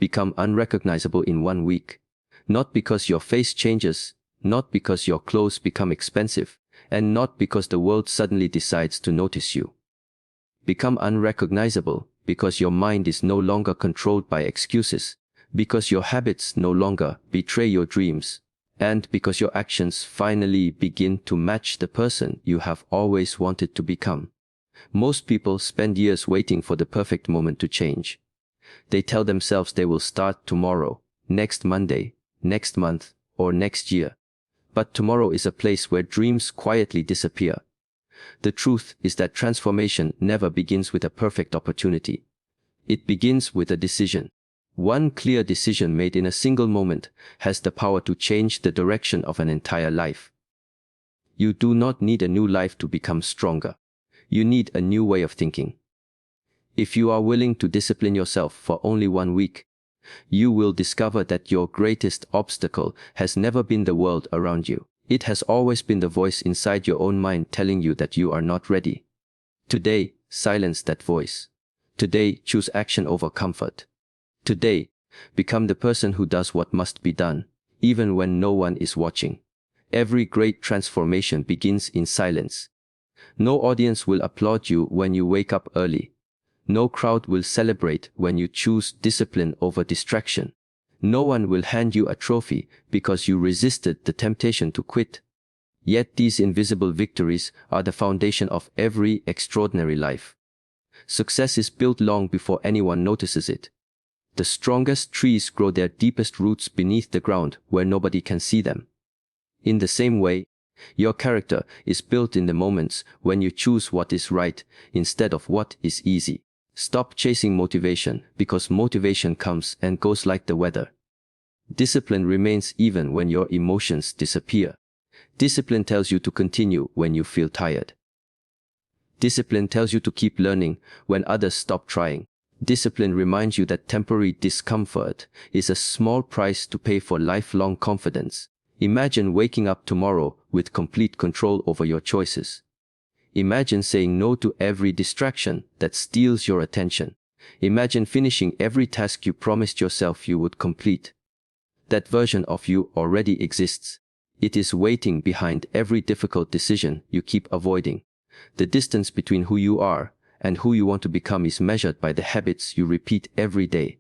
become unrecognizable in 1 week. Not because your face changes, not because your clothes become expensive, and not because the world suddenly decides to notice you. Become unrecognizable because your mind is no longer controlled by excuses, because your habits no longer betray your dreams, and because your actions finally begin to match the person you have always wanted to become. Most people spend years waiting for the perfect moment to change. They tell themselves they will start tomorrow, next Monday, next month, or next year. But tomorrow is a place where dreams quietly disappear. The truth is that transformation never begins with a perfect opportunity. It begins with a decision. One clear decision made in a single moment has the power to change the direction of an entire life. You do not need a new life to become stronger. You need a new way of thinking. If you are willing to discipline yourself for only 1 week, you will discover that your greatest obstacle has never been the world around you. It has always been the voice inside your own mind telling you that you are not ready. Today, silence that voice. Today, choose action over comfort. Today, become the person who does what must be done, even when no one is watching. Every great transformation begins in silence. No audience will applaud you when you wake up early. No crowd will celebrate when you choose discipline over distraction. No one will hand you a trophy because you resisted the temptation to quit. Yet these invisible victories are the foundation of every extraordinary life. Success is built long before anyone notices it. The strongest trees grow their deepest roots beneath the ground where nobody can see them. In the same way, your character is built in the moments when you choose what is right instead of what is easy. Stop chasing motivation because motivation comes and goes like the weather. Discipline remains even when your emotions disappear. Discipline tells you to continue when you feel tired. Discipline tells you to keep learning when others stop trying. Discipline reminds you that temporary discomfort is a small price to pay for lifelong confidence. Imagine waking up tomorrow with complete control over your choices. Imagine saying no to every distraction that steals your attention. Imagine finishing every task you promised yourself you would complete. That version of you already exists. It is waiting behind every difficult decision you keep avoiding. The distance between who you are and who you want to become is measured by the habits you repeat every day.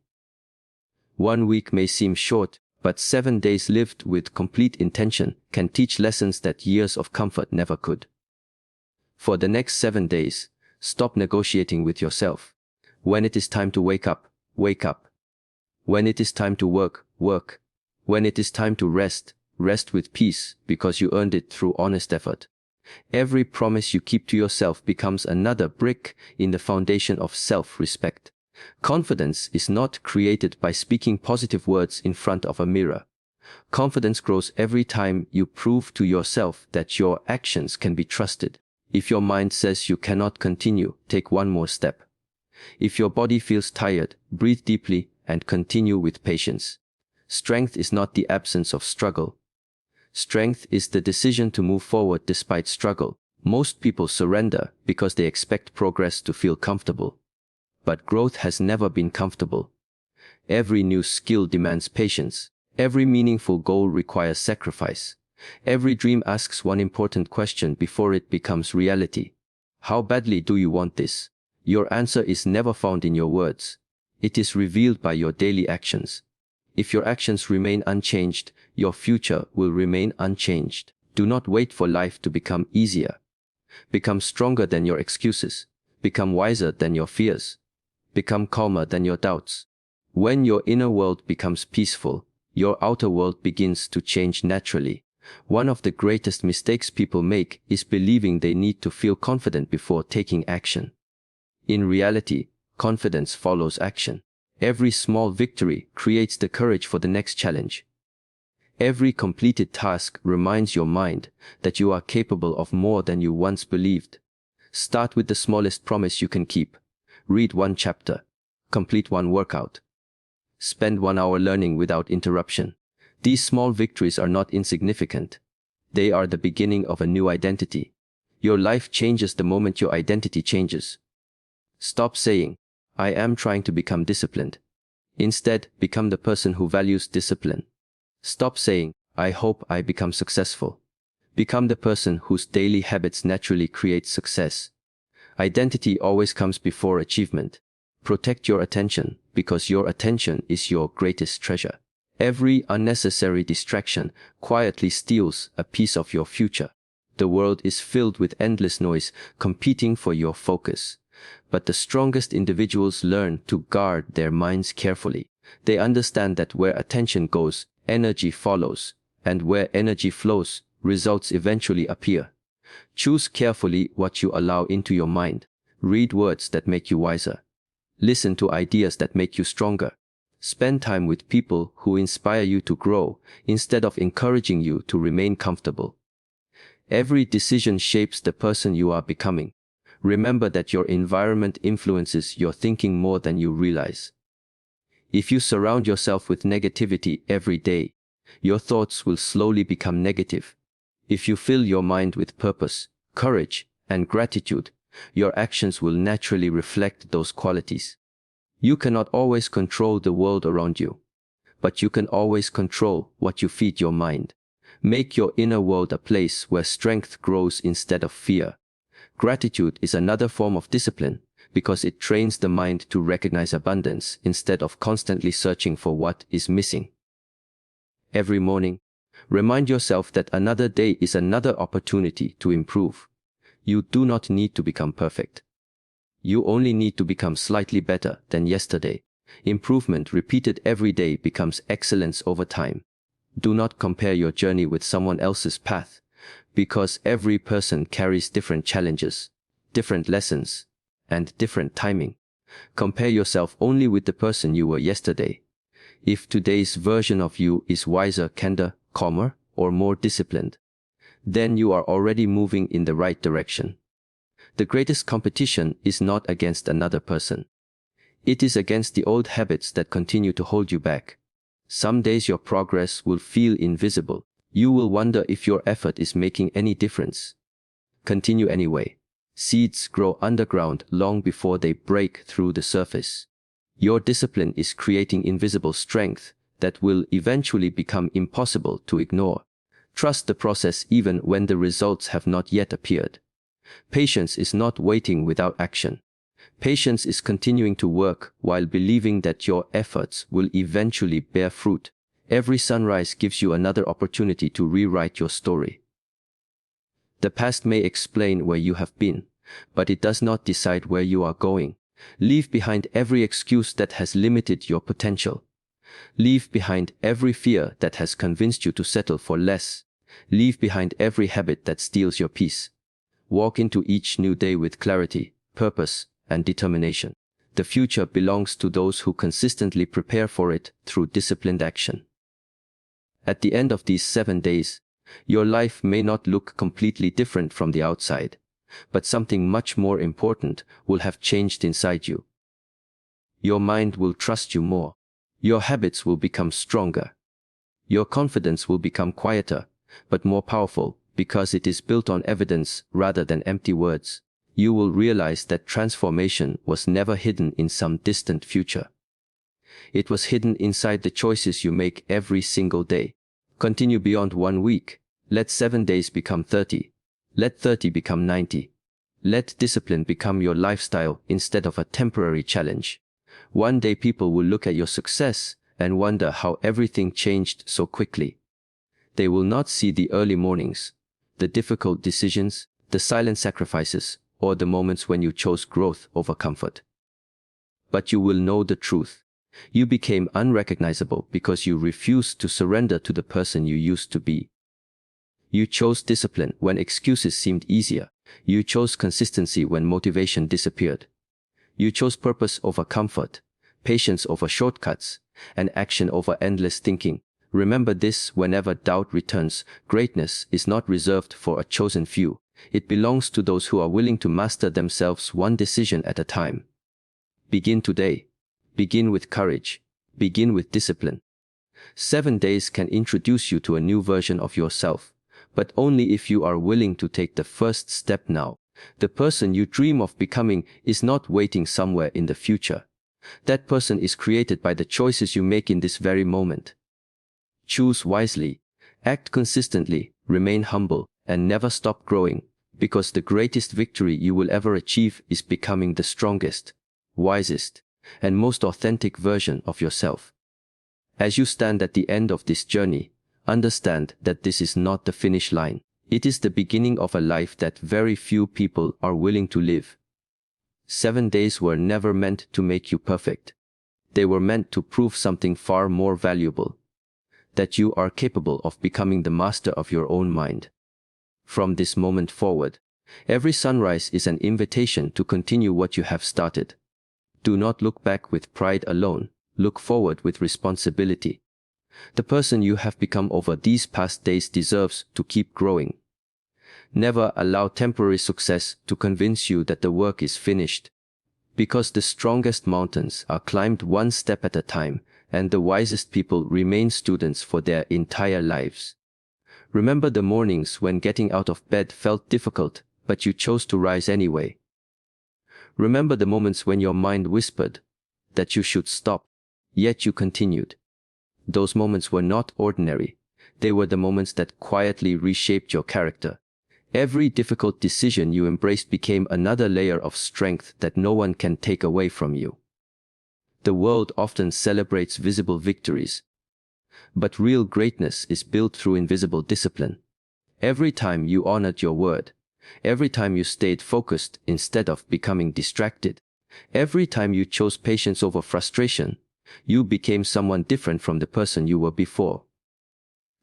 1 week may seem short, but 7 days lived with complete intention can teach lessons that years of comfort never could. For the next 7 days, stop negotiating with yourself. When it is time to wake up, wake up. When it is time to work, work. When it is time to rest, rest with peace because you earned it through honest effort. Every promise you keep to yourself becomes another brick in the foundation of self-respect. Confidence is not created by speaking positive words in front of a mirror. Confidence grows every time you prove to yourself that your actions can be trusted. If your mind says you cannot continue, take one more step. If your body feels tired, breathe deeply and continue with patience. Strength is not the absence of struggle. Strength is the decision to move forward despite struggle. Most people surrender because they expect progress to feel comfortable. But growth has never been comfortable. Every new skill demands patience. Every meaningful goal requires sacrifice. Every dream asks one important question before it becomes reality. How badly do you want this? Your answer is never found in your words. It is revealed by your daily actions. If your actions remain unchanged, your future will remain unchanged. Do not wait for life to become easier. Become stronger than your excuses. Become wiser than your fears. Become calmer than your doubts. When your inner world becomes peaceful, your outer world begins to change naturally. One of the greatest mistakes people make is believing they need to feel confident before taking action. In reality, confidence follows action. Every small victory creates the courage for the next challenge. Every completed task reminds your mind that you are capable of more than you once believed. Start with the smallest promise you can keep. Read 1 chapter. Complete 1 workout. Spend 1 hour learning without interruption. These small victories are not insignificant. They are the beginning of a new identity. Your life changes the moment your identity changes. Stop saying, "I am trying to become disciplined." Instead, become the person who values discipline. Stop saying, "I hope I become successful." Become the person whose daily habits naturally create success. Identity always comes before achievement. Protect your attention, because your attention is your greatest treasure. Every unnecessary distraction quietly steals a piece of your future. The world is filled with endless noise competing for your focus. But the strongest individuals learn to guard their minds carefully. They understand that where attention goes, energy follows, and where energy flows, results eventually appear. Choose carefully what you allow into your mind. Read words that make you wiser. Listen to ideas that make you stronger. Spend time with people who inspire you to grow, instead of encouraging you to remain comfortable. Every decision shapes the person you are becoming. Remember that your environment influences your thinking more than you realize. If you surround yourself with negativity every day, your thoughts will slowly become negative. If you fill your mind with purpose, courage, and gratitude, your actions will naturally reflect those qualities. You cannot always control the world around you, but you can always control what you feed your mind. Make your inner world a place where strength grows instead of fear. Gratitude is another form of discipline, because it trains the mind to recognize abundance instead of constantly searching for what is missing. Every morning, remind yourself that another day is another opportunity to improve. You do not need to become perfect. You only need to become slightly better than yesterday. Improvement repeated every day becomes excellence over time. Do not compare your journey with someone else's path, because every person carries different challenges, different lessons, and different timing. Compare yourself only with the person you were yesterday. If today's version of you is wiser, kinder, calmer, or more disciplined, then you are already moving in the right direction. The greatest competition is not against another person. It is against the old habits that continue to hold you back. Some days your progress will feel invisible. You will wonder if your effort is making any difference. Continue anyway. Seeds grow underground long before they break through the surface. Your discipline is creating invisible strength that will eventually become impossible to ignore. Trust the process even when the results have not yet appeared. Patience is not waiting without action. Patience is continuing to work while believing that your efforts will eventually bear fruit. Every sunrise gives you another opportunity to rewrite your story. The past may explain where you have been, but it does not decide where you are going. Leave behind every excuse that has limited your potential. Leave behind every fear that has convinced you to settle for less. Leave behind every habit that steals your peace. Walk into each new day with clarity, purpose, and determination. The future belongs to those who consistently prepare for it through disciplined action. At the end of these 7 days, your life may not look completely different from the outside, but something much more important will have changed inside you. Your mind will trust you more. Your habits will become stronger. Your confidence will become quieter, but more powerful, because it is built on evidence rather than empty words. You will realize that transformation was never hidden in some distant future. It was hidden inside the choices you make every single day. Continue beyond 1 week. Let 7 days become 30. Let 30 become 90. Let discipline become your lifestyle instead of a temporary challenge. One day people will look at your success and wonder how everything changed so quickly. They will not see the early mornings, the difficult decisions, the silent sacrifices, or the moments when you chose growth over comfort. But you will know the truth. You became unrecognizable because you refused to surrender to the person you used to be. You chose discipline when excuses seemed easier. You chose consistency when motivation disappeared. You chose purpose over comfort, patience over shortcuts, and action over endless thinking. Remember this whenever doubt returns. Greatness is not reserved for a chosen few. It belongs to those who are willing to master themselves one decision at a time. Begin today. Begin with courage. Begin with discipline. 7 days can introduce you to a new version of yourself, but only if you are willing to take the first step now. The person you dream of becoming is not waiting somewhere in the future. That person is created by the choices you make in this very moment. Choose wisely, act consistently, remain humble, and never stop growing, because the greatest victory you will ever achieve is becoming the strongest, wisest, and most authentic version of yourself. As you stand at the end of this journey, understand that this is not the finish line. It is the beginning of a life that very few people are willing to live. 7 days were never meant to make you perfect. They were meant to prove something far more valuable: that you are capable of becoming the master of your own mind. From this moment forward, every sunrise is an invitation to continue what you have started. Do not look back with pride alone, look forward with responsibility. The person you have become over these past days deserves to keep growing. Never allow temporary success to convince you that the work is finished, because the strongest mountains are climbed one step at a time, and the wisest people remain students for their entire lives. Remember the mornings when getting out of bed felt difficult, but you chose to rise anyway. Remember the moments when your mind whispered that you should stop, yet you continued. Those moments were not ordinary. They were the moments that quietly reshaped your character. Every difficult decision you embraced became another layer of strength that no one can take away from you. The world often celebrates visible victories, but real greatness is built through invisible discipline. Every time you honored your word, every time you stayed focused instead of becoming distracted, every time you chose patience over frustration, you became someone different from the person you were before.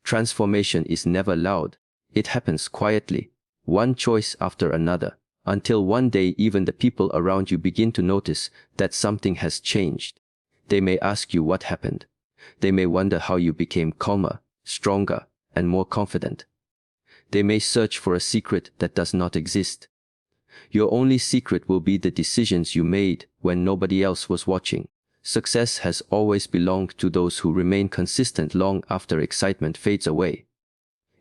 Transformation is never loud. It happens quietly, one choice after another, until one day even the people around you begin to notice that something has changed. They may ask you what happened. They may wonder how you became calmer, stronger, and more confident. They may search for a secret that does not exist. Your only secret will be the decisions you made when nobody else was watching. Success has always belonged to those who remain consistent long after excitement fades away.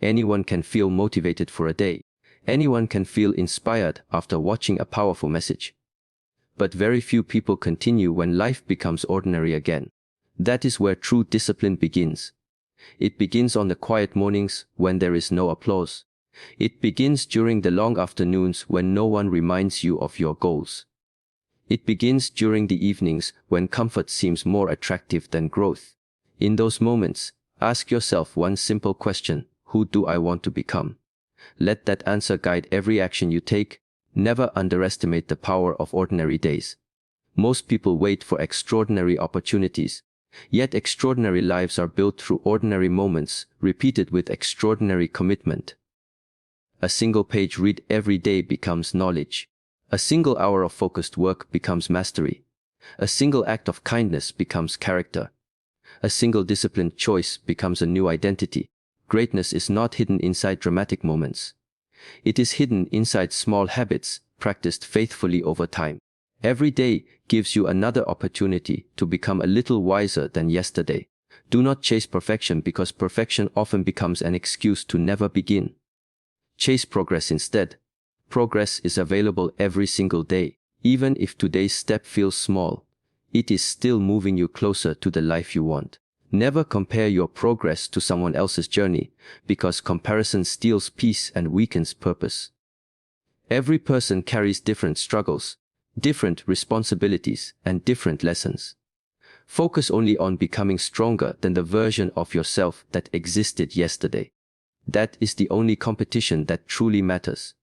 Anyone can feel motivated for a day. Anyone can feel inspired after watching a powerful message. But very few people continue when life becomes ordinary again. That is where true discipline begins. It begins on the quiet mornings when there is no applause. It begins during the long afternoons when no one reminds you of your goals. It begins during the evenings when comfort seems more attractive than growth. In those moments, ask yourself one simple question: who do I want to become? Let that answer guide every action you take. Never underestimate the power of ordinary days. Most people wait for extraordinary opportunities, yet extraordinary lives are built through ordinary moments, repeated with extraordinary commitment. A single page read every day becomes knowledge. A single hour of focused work becomes mastery. A single act of kindness becomes character. A single disciplined choice becomes a new identity. Greatness is not hidden inside dramatic moments. It is hidden inside small habits, practiced faithfully over time. Every day gives you another opportunity to become a little wiser than yesterday. Do not chase perfection, because perfection often becomes an excuse to never begin. Chase progress instead. Progress is available every single day. Even if today's step feels small, it is still moving you closer to the life you want. Never compare your progress to someone else's journey, because comparison steals peace and weakens purpose. Every person carries different struggles, different responsibilities, and different lessons. Focus only on becoming stronger than the version of yourself that existed yesterday. That is the only competition that truly matters.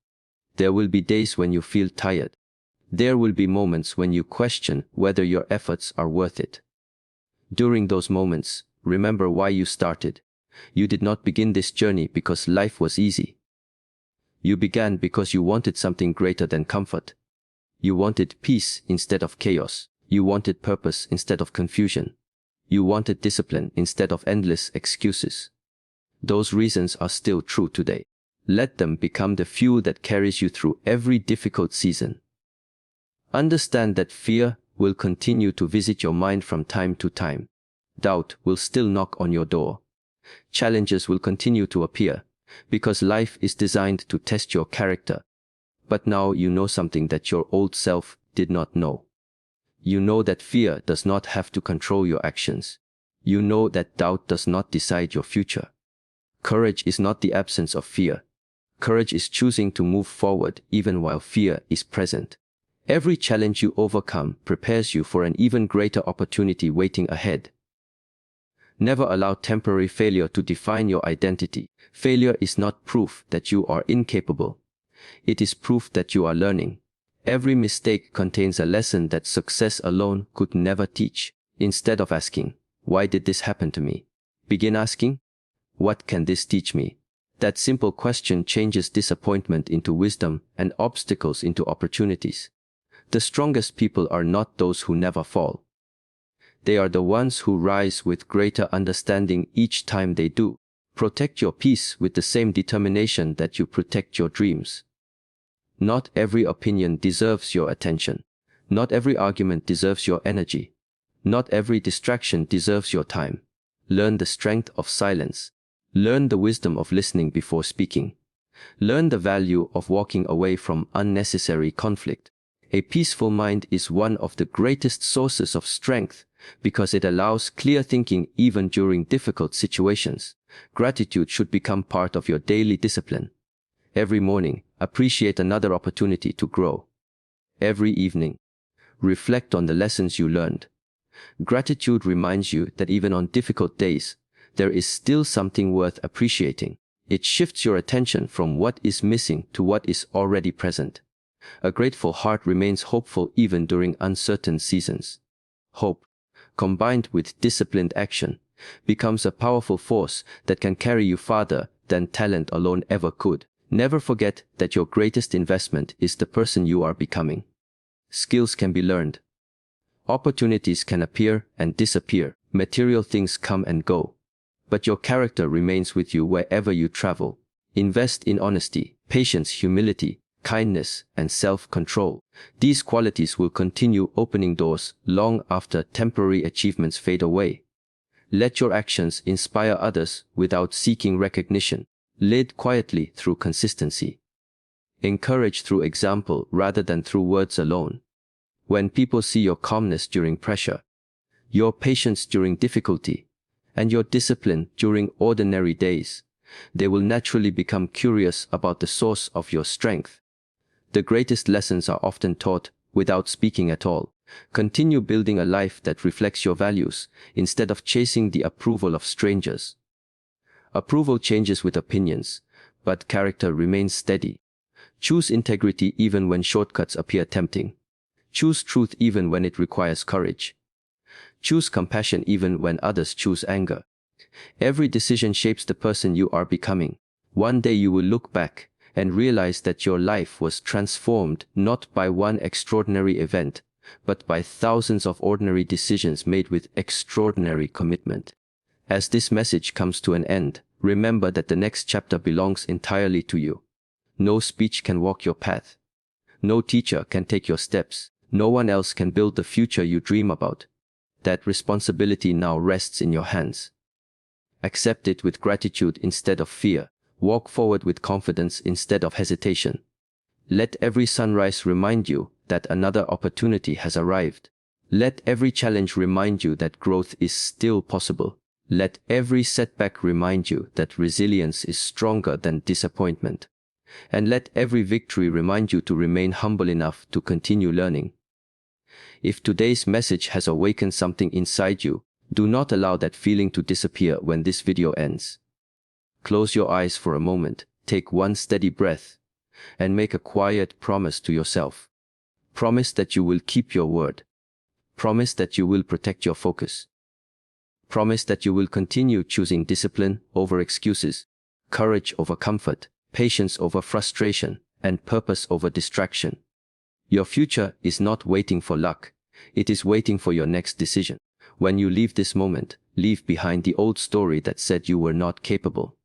There will be days when you feel tired. There will be moments when you question whether your efforts are worth it. During those moments, remember why you started. You did not begin this journey because life was easy. You began because you wanted something greater than comfort. You wanted peace instead of chaos. You wanted purpose instead of confusion. You wanted discipline instead of endless excuses. Those reasons are still true today. Let them become the fuel that carries you through every difficult season. Understand that fear will continue to visit your mind from time to time. Doubt will still knock on your door. Challenges will continue to appear, because life is designed to test your character. But now you know something that your old self did not know. You know that fear does not have to control your actions. You know that doubt does not decide your future. Courage is not the absence of fear. Courage is choosing to move forward even while fear is present. Every challenge you overcome prepares you for an even greater opportunity waiting ahead. Never allow temporary failure to define your identity. Failure is not proof that you are incapable. It is proof that you are learning. Every mistake contains a lesson that success alone could never teach. Instead of asking, "Why did this happen to me?" begin asking, "What can this teach me?" That simple question changes disappointment into wisdom and obstacles into opportunities. The strongest people are not those who never fall. They are the ones who rise with greater understanding each time they do. Protect your peace with the same determination that you protect your dreams. Not every opinion deserves your attention. Not every argument deserves your energy. Not every distraction deserves your time. Learn the strength of silence. Learn the wisdom of listening before speaking. Learn the value of walking away from unnecessary conflict. A peaceful mind is one of the greatest sources of strength because it allows clear thinking even during difficult situations. Gratitude should become part of your daily discipline. Every morning, appreciate another opportunity to grow. Every evening, reflect on the lessons you learned. Gratitude reminds you that even on difficult days, there is still something worth appreciating. It shifts your attention from what is missing to what is already present. A grateful heart remains hopeful even during uncertain seasons. Hope, combined with disciplined action, becomes a powerful force that can carry you farther than talent alone ever could. Never forget that your greatest investment is the person you are becoming. Skills can be learned. Opportunities can appear and disappear. Material things come and go. But your character remains with you wherever you travel. Invest in honesty, patience, humility, kindness, and self-control. These qualities will continue opening doors long after temporary achievements fade away. Let your actions inspire others without seeking recognition. Lead quietly through consistency. Encourage through example rather than through words alone. When people see your calmness during pressure, your patience during difficulty, and your discipline during ordinary days, they will naturally become curious about the source of your strength. The greatest lessons are often taught without speaking at all. Continue building a life that reflects your values instead of chasing the approval of strangers. Approval changes with opinions, but character remains steady. Choose integrity even when shortcuts appear tempting. Choose truth even when it requires courage. Choose compassion even when others choose anger. Every decision shapes the person you are becoming. One day you will look back and realize that your life was transformed not by one extraordinary event, but by thousands of ordinary decisions made with extraordinary commitment. As this message comes to an end, remember that the next chapter belongs entirely to you. No speech can walk your path. No teacher can take your steps. No one else can build the future you dream about. That responsibility now rests in your hands. Accept it with gratitude instead of fear. Walk forward with confidence instead of hesitation. Let every sunrise remind you that another opportunity has arrived. Let every challenge remind you that growth is still possible. Let every setback remind you that resilience is stronger than disappointment. And let every victory remind you to remain humble enough to continue learning. If today's message has awakened something inside you, do not allow that feeling to disappear when this video ends. Close your eyes for a moment, take one steady breath, and make a quiet promise to yourself. Promise that you will keep your word. Promise that you will protect your focus. Promise that you will continue choosing discipline over excuses, courage over comfort, patience over frustration, and purpose over distraction. Your future is not waiting for luck. It is waiting for your next decision. When you leave this moment, leave behind the old story that said you were not capable.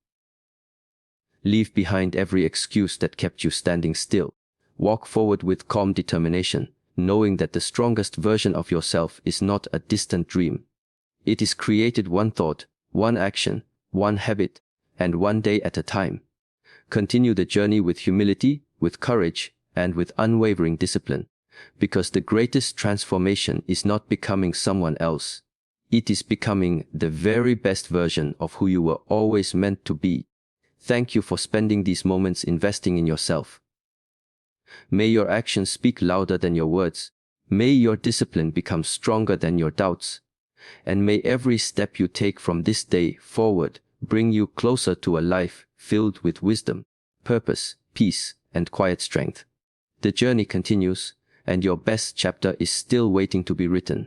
Leave behind every excuse that kept you standing still. Walk forward with calm determination, knowing that the strongest version of yourself is not a distant dream. It is created one thought, one action, one habit, and one day at a time. Continue the journey with humility, with courage, and with unwavering discipline. Because the greatest transformation is not becoming someone else. It is becoming the very best version of who you were always meant to be. Thank you for spending these moments investing in yourself. May your actions speak louder than your words. May your discipline become stronger than your doubts. And may every step you take from this day forward bring you closer to a life filled with wisdom, purpose, peace, and quiet strength. The journey continues, and your best chapter is still waiting to be written.